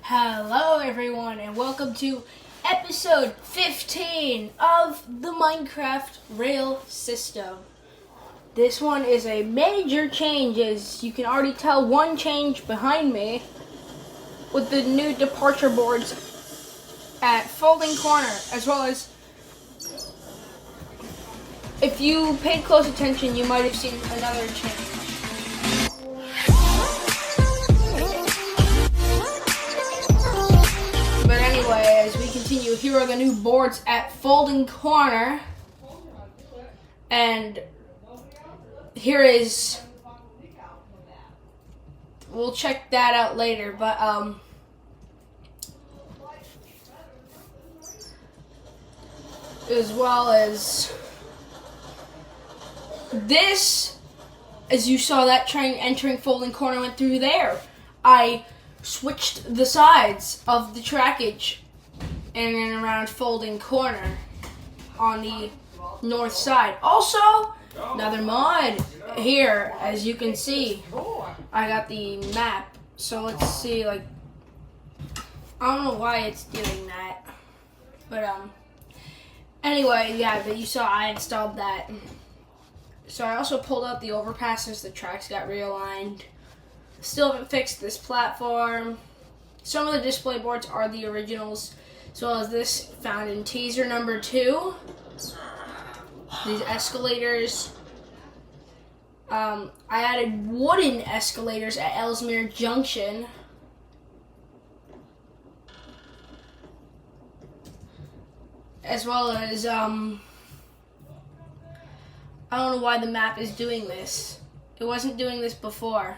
Hello everyone and welcome to episode 15 of the Minecraft rail system. This one is a major change, as you can already tell one change behind me with the new departure boards at Folding Corner, as well as if you paid close attention you might have seen another change. But anyway, as we continue, here are the new boards at Folding Corner. And here is, we'll check that out later, but as well as this, as you saw, that train entering Folding Corner went through there. I switched the sides of the trackage in and around Folding Corner on the north side. Also, another mod here, as you can see. I got the map, so let's see, like, I don't know why it's doing that, but anyway, yeah, but you saw I installed that. So I also pulled out the overpasses, the tracks got realigned. Still haven't fixed this platform. Some of the display boards are the originals, as well as this found in teaser number 2. These escalators. I added wooden escalators at Ellesmere Junction. As well as, I don't know why the map is doing this. It wasn't doing this before.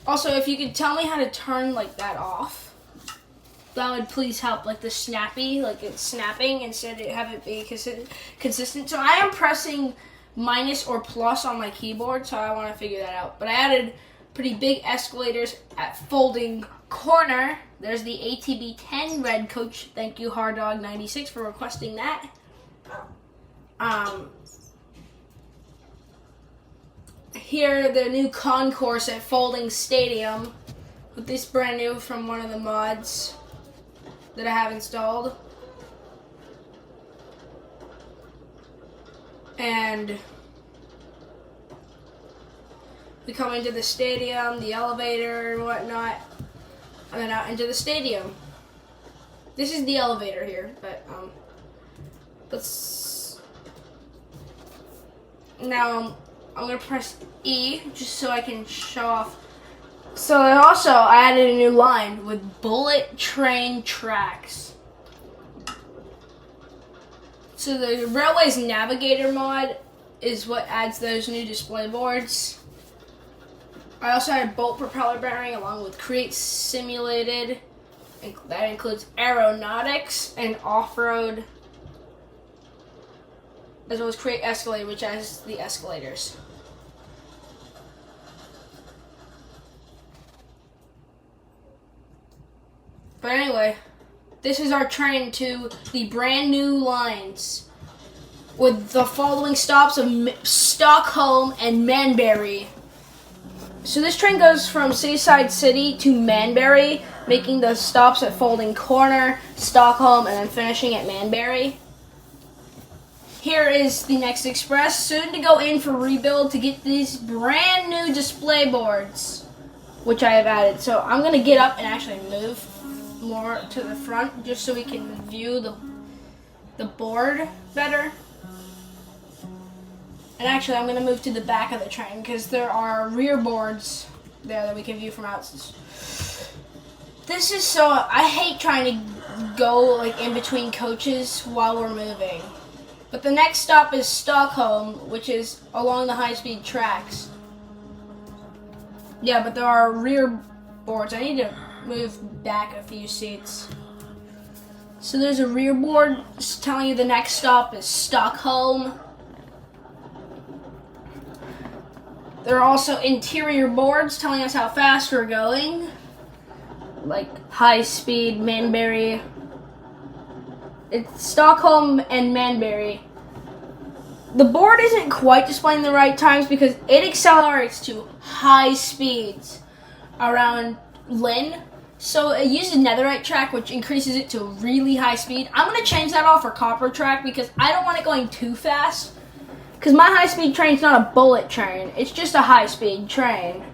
Also, if you could tell me how to turn like that off, that would please help. Like the snappy, like it's snapping instead of have it be consistent. So I am pressing minus or plus on my keyboard, so I want to figure that out. But I added pretty big escalators at Folding Corner. There's the ATB10 red coach. Thank you, Hardog96, for requesting that. Here, the new concourse at Folding Stadium, with this brand new from one of the mods that I have installed. And we come into the stadium, the elevator and whatnot, and then out into the stadium. This is the elevator here, but now I'm going to press E just so I can show off. So also I added a new line with bullet train tracks. So the Railways Navigator mod is what adds those new display boards. I also added bolt propeller bearing along with Create Simulated. That includes aeronautics and off-road, as well as Create Escalator, which has the escalators. But anyway, this is our train to the brand new lines with the following stops of Stockholm and Manberry. So this train goes from Seaside City to Manberry, making the stops at Folding Corner, Stockholm, and then finishing at Manberry. Here is the next express, soon to go in for rebuild to get these brand new display boards, which I have added. So I'm going to get up and actually move more to the front just so we can view the board better. And actually I'm going to move to the back of the train because there are rear boards there that we can view from outside. This is so, I hate trying to go like in between coaches while we're moving. But the next stop is Stockholm, which is along the high-speed tracks. Yeah, but there are rear boards. I need to move back a few seats. So there's a rear board telling you the next stop is Stockholm. There are also interior boards telling us how fast we're going, like high-speed, Manberry. It's Stockholm and Manberry. The board isn't quite displaying the right times because it accelerates to high speeds around Lynn. So it uses netherite track, which increases it to really high speed. I'm going to change that off for copper track because I don't want it going too fast. Because my high-speed train's not a bullet train. It's just a high-speed train.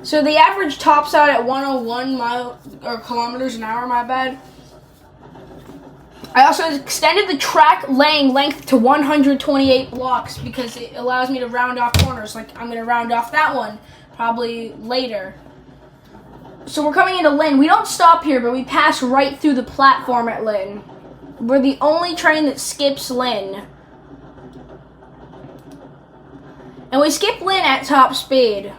So the average tops out at 101 kilometers an hour, my bad. I also extended the track laying length to 128 blocks because it allows me to round off corners. Like I'm going to round off that one probably later. So we're coming into Lynn. We don't stop here, but we pass right through the platform at Lynn. We're the only train that skips Lynn. And we skip Lynn at top speed.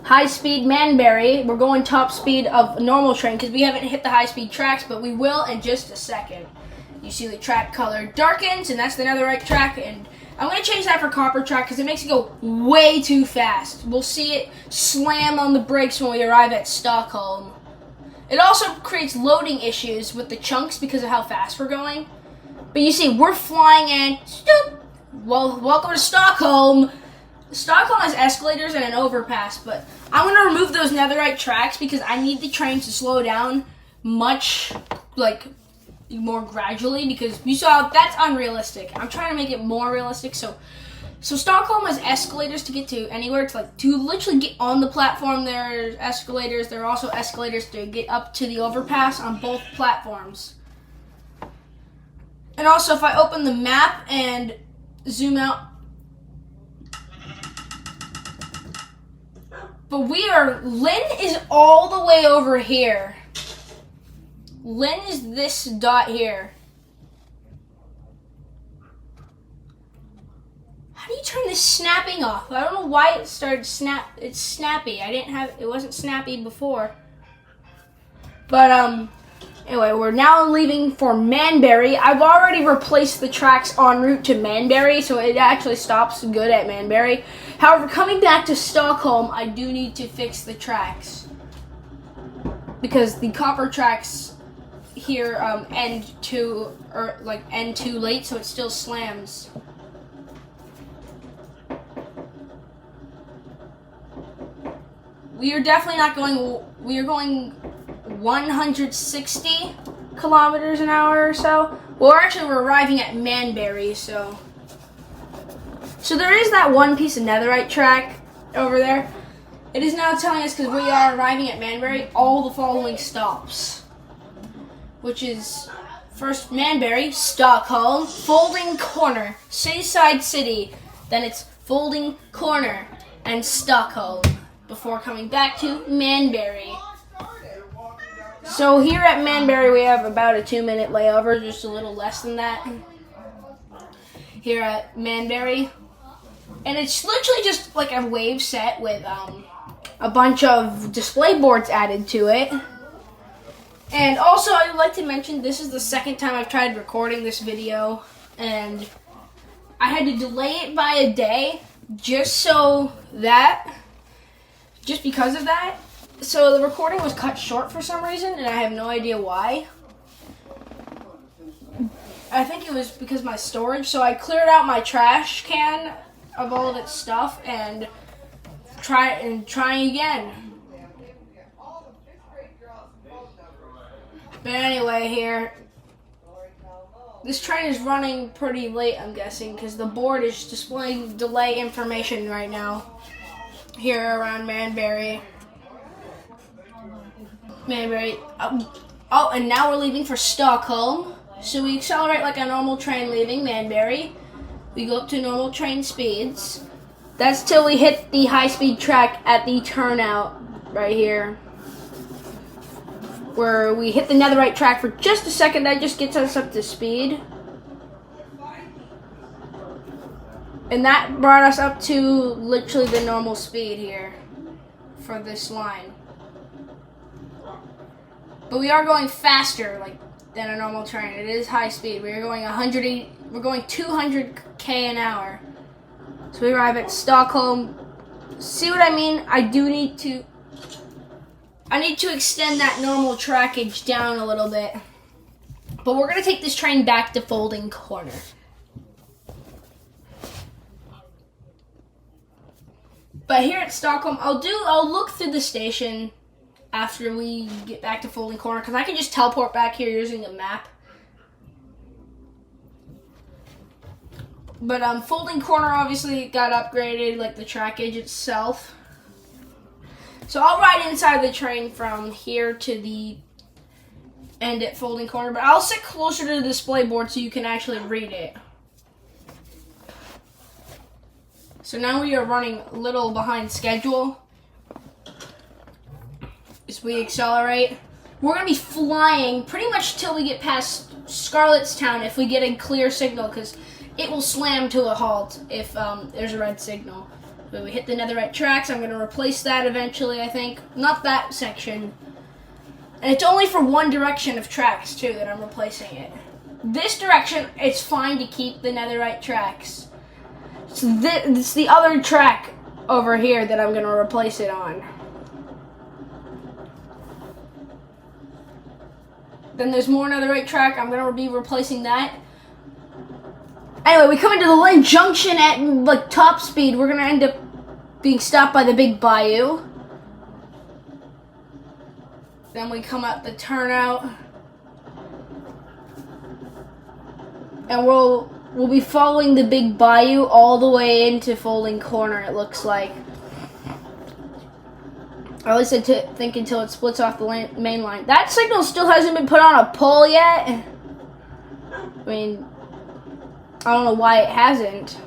High speed Manberry. We're going top speed of a normal train because we haven't hit the high speed tracks, but we will in just a second. You see the track color darkens, and that's the netherite track, and I'm going to change that for copper track because it makes it go way too fast. We'll see it slam on the brakes when we arrive at Stockholm. It also creates loading issues with the chunks because of how fast we're going. But you see, we're flying and well, welcome to Stockholm. Stockholm has escalators and an overpass, but I'm going to remove those netherite tracks because I need the train to slow down much, more gradually because you saw that's unrealistic. I'm trying to make it more realistic. So Stockholm has escalators to get to anywhere. To literally get on the platform, there's escalators. There are also escalators to get up to the overpass on both platforms. And also, if I open the map and zoom out, but Lynn is all the way over here. Lynn is this dot here. How do you turn this snapping off? I don't know why it started it's snappy. It wasn't snappy before. But anyway, we're now leaving for Manberry. I've already replaced the tracks en route to Manberry, so it actually stops good at Manberry. However, coming back to Stockholm, I do need to fix the tracks because the copper tracks here end too late, so it still slams. We are definitely not going. We are going 160 kilometers an hour or so. Well, we're arriving at Manberry, so there is that one piece of netherite track over there. It is now telling us, because we are arriving at Manberry, all the following stops, which is first Manberry, Stockholm, Folding Corner, Seaside City, then it's Folding Corner and Stockholm before coming back to Manberry. So here at Manberry, we have about a 2-minute layover, just a little less than that. Here at Manberry. And it's literally just like a wave set with a bunch of display boards added to it. And also, I'd like to mention, this is the second time I've tried recording this video. And I had to delay it by a day just because of that. So the recording was cut short for some reason, and I have no idea why. I think it was because of my storage. So I cleared out my trash can of all of its stuff and trying again. But anyway, here, this train is running pretty late, I'm guessing, because the board is displaying delay information right now here around Manberry. Oh, and now we're leaving for Stockholm. So we accelerate like a normal train leaving Manberry. We go up to normal train speeds. That's till we hit the high-speed track at the turnout right here, where we hit the netherite track for just a second. That just gets us up to speed. And that brought us up to literally the normal speed here for this line. But we are going faster than a normal train. It is high speed. We are going 200 k an hour. So we arrive at Stockholm. See what I mean? I need to extend that normal trackage down a little bit But we're going to take this train back to Folding Corner. But here at Stockholm, I'll look through the station after we get back to Folding Corner, because I can just teleport back here using a map. But Folding Corner obviously got upgraded, like the trackage itself. So I'll ride inside the train from here to the end at Folding Corner, but I'll sit closer to the display board so you can actually read it. So now we are running a little behind schedule. As we accelerate, we're going to be flying pretty much till we get past Scarletstown if we get a clear signal, because it will slam to a halt if there's a red signal. When we hit the netherite tracks, I'm going to replace that eventually, I think. Not that section. And it's only for one direction of tracks, too, that I'm replacing it. This direction, it's fine to keep the netherite tracks. So it's the other track over here that I'm going to replace it on. Then there's more netherite track. I'm going to be replacing that. Anyway, we come into the Lynn Junction at like top speed. We're going to end up being stopped by the big bayou. Then we come up the turnout. And we'll be following the big bayou all the way into Folding Corner, it looks like. Or at least I think until it splits off the main line. That signal still hasn't been put on a pole yet. I mean, I don't know why it hasn't.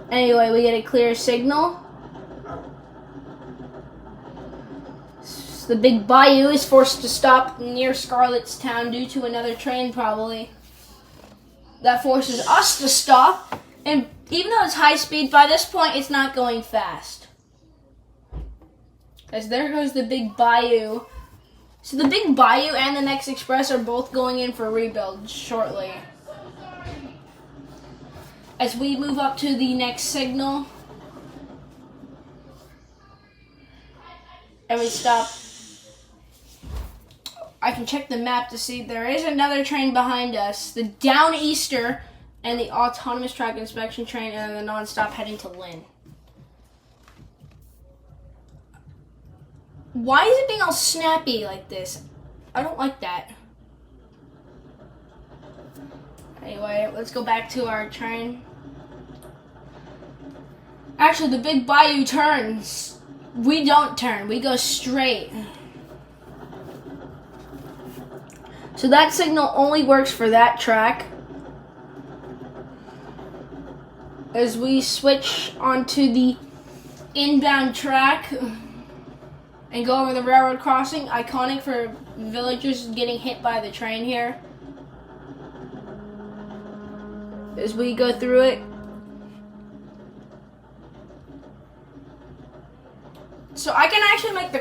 Anyway, we get a clear signal. The big bayou is forced to stop near Scarletstown due to another train, probably. That forces us to stop, and even though it's high speed, by this point it's not going fast. As there goes the big bayou. So the big bayou and the next express are both going in for rebuild shortly. As we move up to the next signal, and we stop. I can check the map to see there is another train behind us, the Downeaster and the autonomous track inspection train, and the non-stop heading to Lynn. Why is it being all snappy like this? I don't like that. Anyway, let's go back to our train. Actually, the big bayou turns. We don't turn, we go straight. So that signal only works for that track. As we switch onto the inbound track and go over the railroad crossing, iconic for villagers getting hit by the train here. As we go through it. So I can actually make the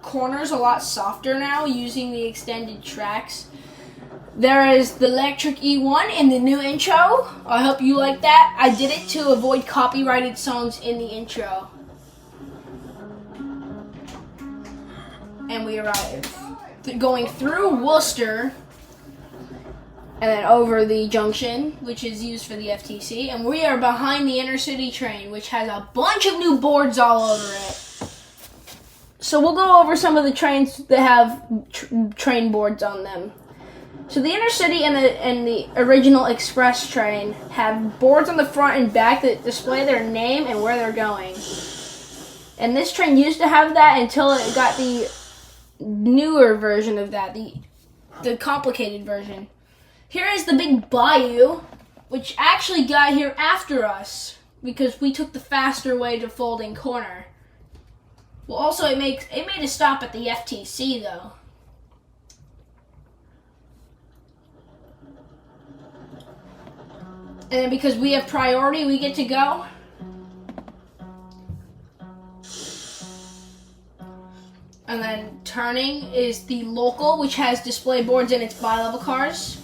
corners a lot softer now using the extended tracks. There is the electric E1 in the new intro. I hope you like that. I did it to avoid copyrighted songs in the intro. And we arrive going through Worcester and then over the junction, which is used for the FTC. And we are behind the intercity train, which has a bunch of new boards all over it. So we'll go over some of the trains that have train boards on them. So the intercity and the original express train have boards on the front and back that display their name and where they're going. And this train used to have that until it got the newer version of that, the complicated version. Here is the big bayou, which actually got here after us because we took the faster way to Folding Corner. Well, also it made a stop at the FTC though. And then because we have priority, we get to go. And then turning is the local, which has display boards in its bi-level cars.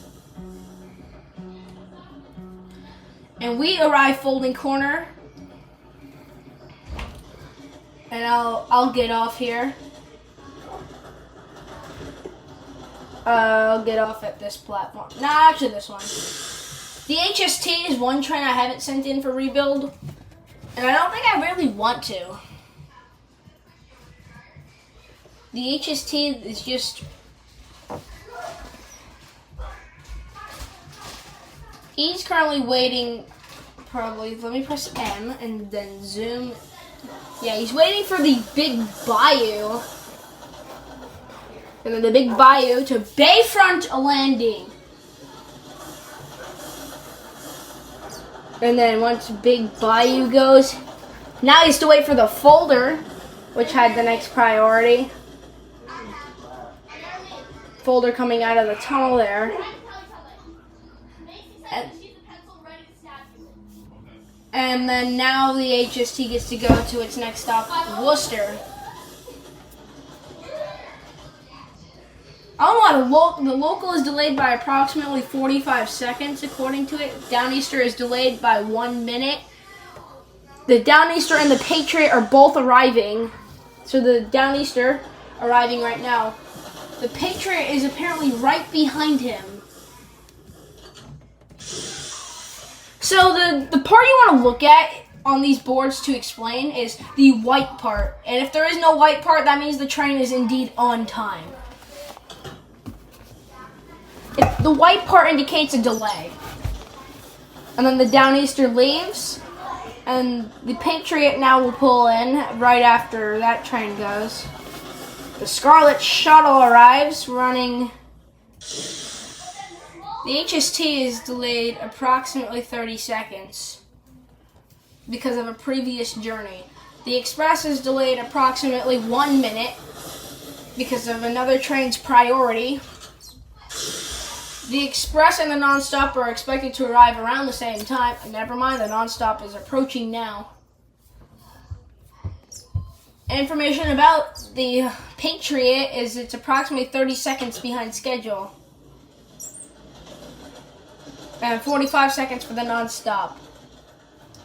And we arrive Folding Corner. And I'll get off here. I'll get off at this platform. Nah, actually this one. The HST is one train I haven't sent in for rebuild, and I don't think I really want to. The HST is just... He's currently waiting, probably, let me press M and then zoom. Yeah, he's waiting for the big bayou. And then the big bayou to Bayfront landing. And then once big bayou goes, now he has to wait for the folder, which had the next priority. Folder coming out of the tunnel there. And then now the HST gets to go to its next stop, Worcester. I don't know why the local is delayed by approximately 45 seconds, according to it. Downeaster is delayed by 1 minute. The Downeaster and the Patriot are both arriving. So the Downeaster arriving right now. The Patriot is apparently right behind him. So the part you want to look at on these boards to explain is the white part. And if there is no white part, that means the train is indeed on time. If the white part indicates a delay. And then the Downeaster leaves. And the Patriot now will pull in right after that train goes. The Scarlet Shuttle arrives running... The HST is delayed approximately 30 seconds because of a previous journey. The Express is delayed approximately 1 minute because of another train's priority. The Express and the Non-Stop are expected to arrive around the same time. Never mind, the Non-Stop is approaching now. Information about the Patriot is it's approximately 30 seconds behind schedule. And 45 seconds for the Non-Stop.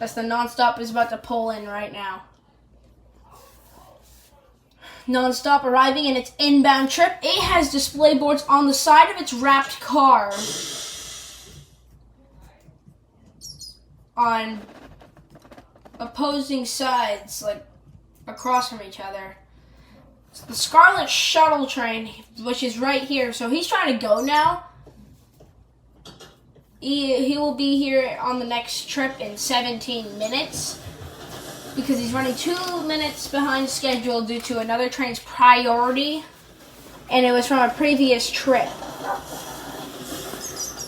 As the Non-Stop is about to pull in right now. Non-Stop arriving in its inbound trip. It has display boards on the side of its wrapped car. On opposing sides, like across from each other. The Scarlet Shuttle train, which is right here, so he's trying to go now. He will be here on the next trip in 17 minutes because he's running 2 minutes behind schedule due to another train's priority, and it was from a previous trip.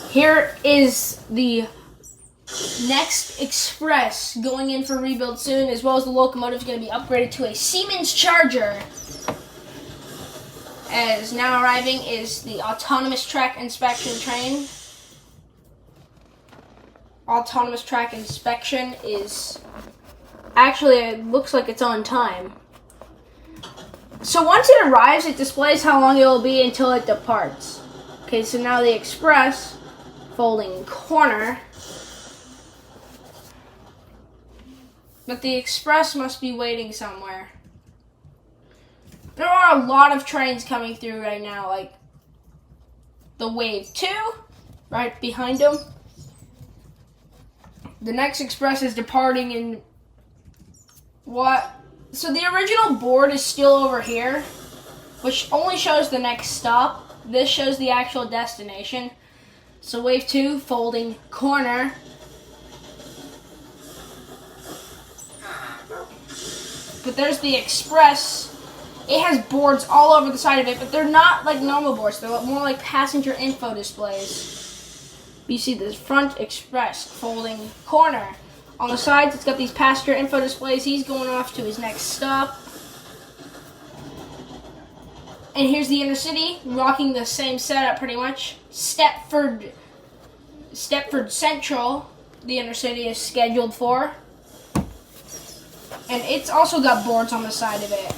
Here is the next express going in for rebuild soon, as well as the locomotive is going to be upgraded to a Siemens Charger. As now arriving is the autonomous track inspection train. Autonomous track inspection is actually, it looks like it's on time. So once it arrives, it displays how long it will be until it departs. Okay, so now the Express folding corner. But the Express must be waiting somewhere. There are a lot of trains coming through right now, like the Wave 2 right behind them. The next Express is departing in what? So the original board is still over here, which only shows the next stop. This shows the actual destination. So Wave 2, folding corner. But there's the Express. It has boards all over the side of it, but they're not like normal boards. They're more like passenger info displays. You see this front Express folding corner. On the sides, it's got these passenger info displays. He's going off to his next stop. And here's the Intercity, rocking the same setup pretty much. Stepford Central, the Intercity is scheduled for. And it's also got boards on the side of it.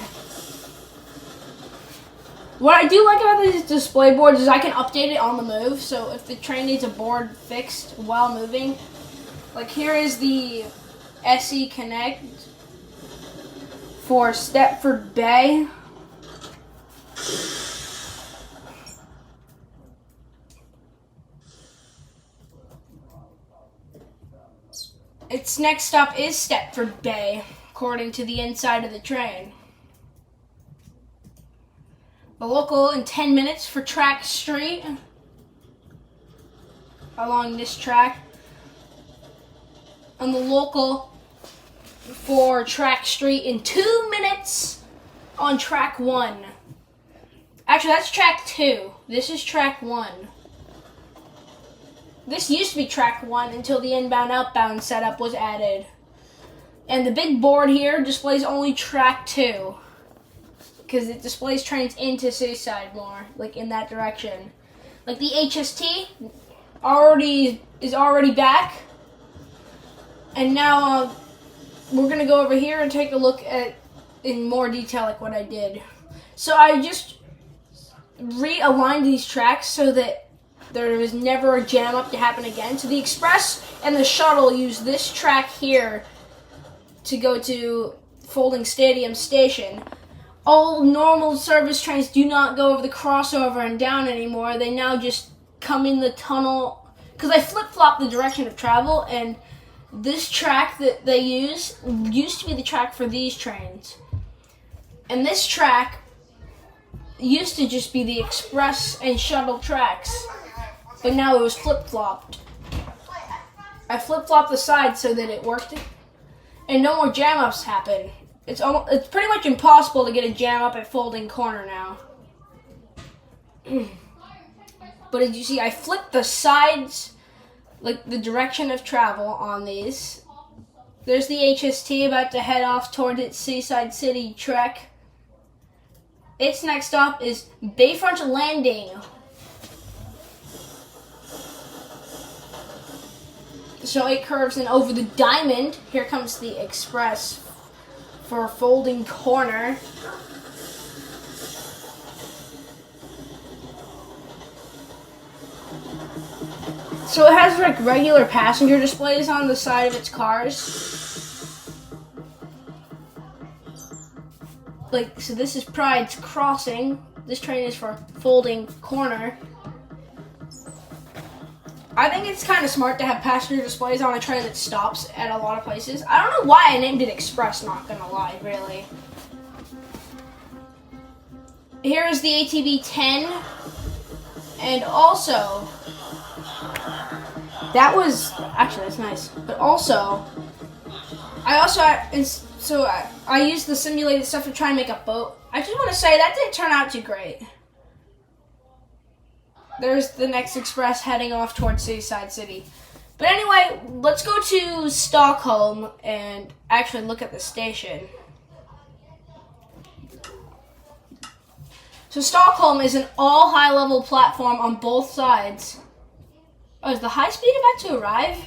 What I do like about these display boards is I can update it on the move. So if the train needs a board fixed while moving, like here is the SE Connect for Stepford Bay. Its next stop is Stepford Bay, according to the inside of the train. The local in 10 minutes for Track Street along this track. And the local for Track Street in 2 minutes on Track 1. Actually, that's Track 2. This is Track 1. This used to be Track 1 until the inbound-outbound setup was added. And the big board here displays only Track 2. Because it displays trains into Seaside more, like in that direction. Like the HST is already back. And now we're going to go over here and take a look at in more detail like what I did. So I just realigned these tracks so that there was never a jam up to happen again. So the express and the shuttle use this track here to go to Folding Stadium Station. All normal service trains do not go over the crossover and down anymore. They now just come in the tunnel. Because I flip-flop the direction of travel, and this track that they used to be the track for these trains. And this track used to just be the express and shuttle tracks. But now it was flip-flopped. I flip-flopped the sides so that it worked. And no more jam-ups happen. It's pretty much impossible to get a jam up at Folding Corner now. But as you see, I flipped the sides, like the direction of travel on these. There's the HST about to head off toward its Seaside City trek. Its next stop is Bayfront Landing. So it curves in over the diamond. Here comes the express for Folding Corner. So it has like regular passenger displays on the side of its cars. Like, so this is Pride's Crossing. This train is for Folding Corner. I think it's kind of smart to have passenger displays on a train that stops at a lot of places. I don't know why I named it Express, not gonna lie, really. Here is the ATV 10. And also, that's nice. But also, I used the simulated stuff to try and make a boat. I just want to say that didn't turn out too great. There's the next express heading off towards Seaside City. But anyway, let's go to Stockholm and actually look at the station. So Stockholm is an all high-level platform on both sides. Oh, is the high speed about to arrive?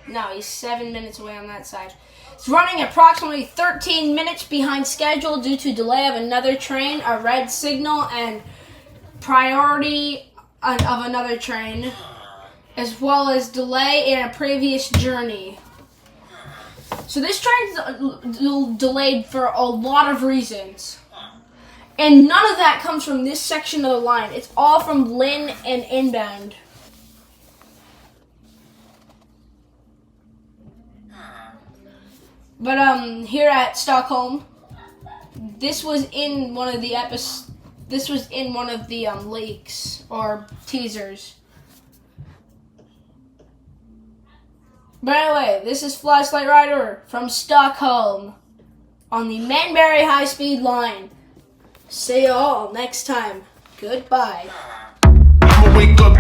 No, he's 7 minutes away on that side. It's running approximately 13 minutes behind schedule due to delay of another train, a red signal, and priority of another train, as well as delay in a previous journey. So this train's delayed for a lot of reasons. And none of that comes from this section of the line. It's all from Lynn and inbound. But here at Stockholm, this was in one of the leaks or teasers. But anyway, this is Flashlight Rider from Stockholm on the Manberry high-speed line. See you all next time. Goodbye. I'ma wake up